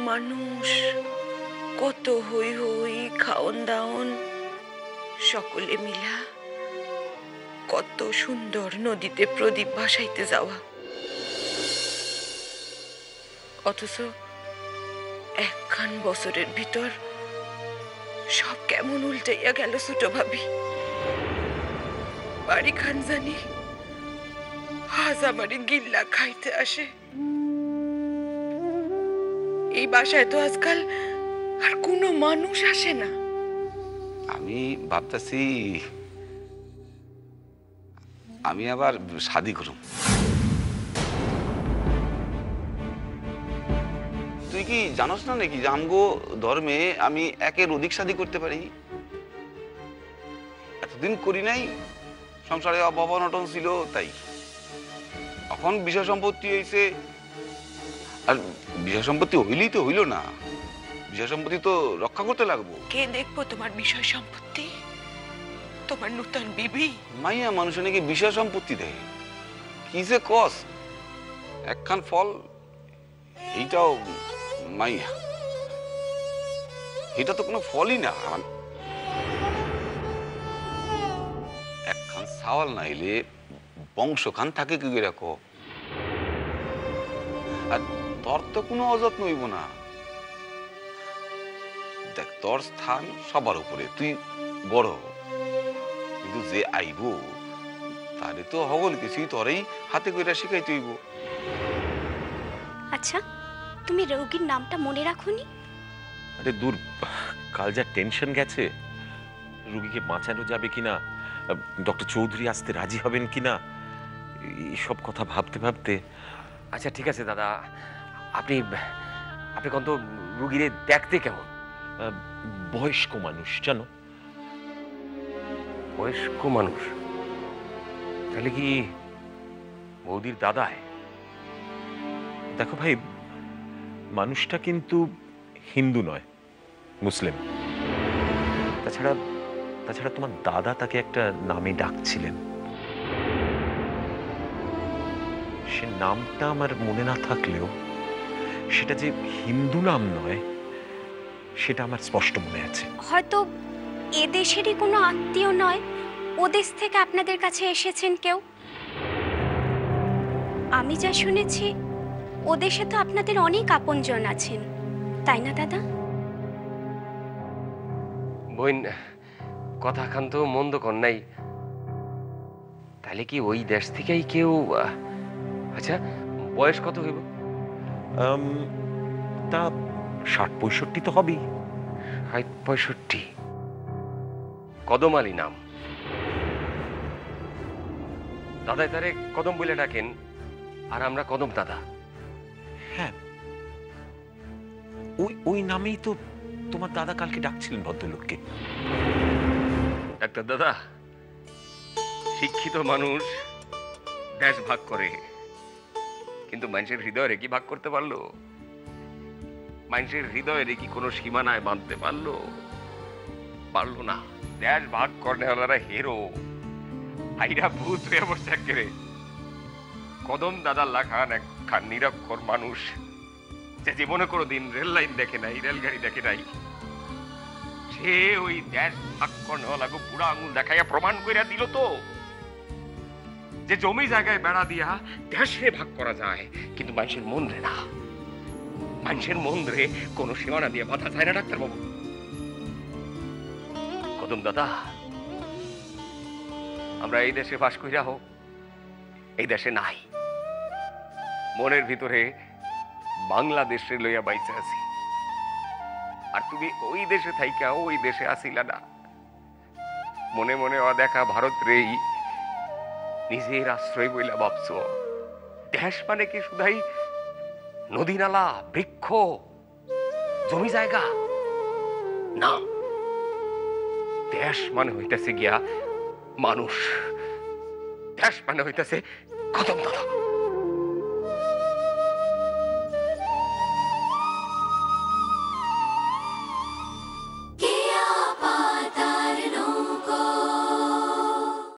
মানুষ, কত হই হই, খাওন দাওন, সকলে মিলা কত সুন্দর নদীতে প্রদীপ ভাসাইতে যাওয়া। অথচ একখান বছরের ভিতর সব কেমন উল্টাইয়া গেল ছোট ভাবি। বাড়ি খান জানি আজ আমারে গিল্লা খাইতে আসে। এই বাসায় তো আজকাল আর কোনো মানুষ আসে না। আমি ভাবতেছি আমি আবার শাদি করব। তুই কি জানোস না নাকি যে আমগো ধর্মে আমি একের অধিক শাদি করতে পারি? এতদিন করি নাই, সংসারে অভাব অনটন ছিল তাই। এখন বিষয় সম্পত্তি হয়েছে, আর বিষয় সম্পত্তি হইলেই তো হইল না, বিষয় সম্পত্তি তো রক্ষা করতে লাগবো। কে দেখবো তোমার বিষয় সম্পত্তি? তোমার নূতন বিবি? মাইয়া মানুষ নাকি বিষয় সম্পত্তি দেয়? কি যে কস, একখান ফল এইটাও মাইয়া, এটা তো কোনো ফলই না। একখান সাওয়াল নাইলে বংশখান থাকে কি করে রাখো? আর তোর তো কোনো অযত্ন হইব না। দেখ, তোর স্থান সবার উপরে, তুই বড়, কিন্তু যে আইব তারে তো হগল কিছুই তোরই হাতে কইরা শিখাইতে হইব। আচ্ছা, তুমি রোগীর নামটা মনে রাখোনি? আরে দূর, কাল যা টেনশন গেছে, রোগীকে বাঁচানো যাবে কিনা, ডক্টর চৌধুরী আসতে রাজি হবেন কিনা, এইসব কথা ভাবতে ভাবতে। আচ্ছা ঠিক আছে দাদা, আপনি আপনি কত রুগীরে দেখতে কেমন? বয়স্ক মানুষ জানো। বয়স্ক মানুষ? তাহলে কি বৌদির দাদায়? দেখো ভাই, মানুষটা কিন্তু হিন্দু নয়, মুসলিম। তাছাড়া তাছাড়া তোমার দাদা তাকে একটা নামে ডাকছিলেন, সে নামটা আমার মনে না থাকলেও সেটা যে হিন্দু নাম নয় সেটা আমার স্পষ্ট মনে আছে। হয়তো এ দেশেরই কোনো আত্মীয় নয়, ও দেশ থেকে আপনাদের কাছে এসেছেন কেউ। আমি যা শুনেছি, ও দেশে তো আপনাদের অনেক আপনজন আছেন, তাই না দাদা? বোন, কথা খান তো মন্দ কর নাই। তাহলে কি ওই দেশ থেকেই কেউ? আচ্ছা, বয়স কত হইব? তা ৬০-৬৫ তো হবেই। ৬০-৬৫? কদম আলী নাম। দাদাই তারে কদম বলে ডাকেন, আর আমরা কদম দাদা। হ্যাঁ, ওই ওই নামেই তো তোমার দাদা কালকে ডাকছিলেন ভদ্রলোককে। ডাক্তার দাদা, শিক্ষিত মানুষ দেশ ভাগ করে, কিন্তু মানুষের হৃদয়ে কি ভাগ করতে পারলো? মানুষের হৃদয়ে কি কোনো সীমানায় বাঁধতে পারলো? পারলো না। দেশ ভাগ করনেওয়ালারা হিরো, আইরা ভূত হয়ে বসে একেবারে। কদম দাদা লাখান একখান নিরক্ষর মানুষ, যে জীবনে কোনোদিন রেল লাইন দেখে নাই, রেলগাড়ি দেখে নাই, সে ওই দেশ ভাগ করনেওয়ালাকে বুড়া আঙুল দেখাইয়া প্রমাণ কইরা দিল তো যে জমি জায়গায় বেড়া দিয়া দেশে ভাগ করা যায়, কিন্তু মানুষের মন রে না। মানুষের মন রে কোনো সীমানা দিয়ে বাধা যায় না ডাক্তার বাবু। কদম দাদা, আমরা এই দেশে বাস কইরা হোক, এই দেশে নাই, মনের ভিতরে বাংলাদেশে লইয়া বাইচে আছি। আর তুমি ওই দেশে থাইকা ওই দেশে আসিলা না, মনে মনে অদেখা ভারত রেই নিজের আশ্রয় বইলা ভাবছো। দেশ মানে কি শুধাই নদী নালা, বৃক্ষ, জমি জায়গা? না, দেশ মানে হইতেছে গিয়া মানুষ, দেশ মানে হইতেছে কদম দাদা।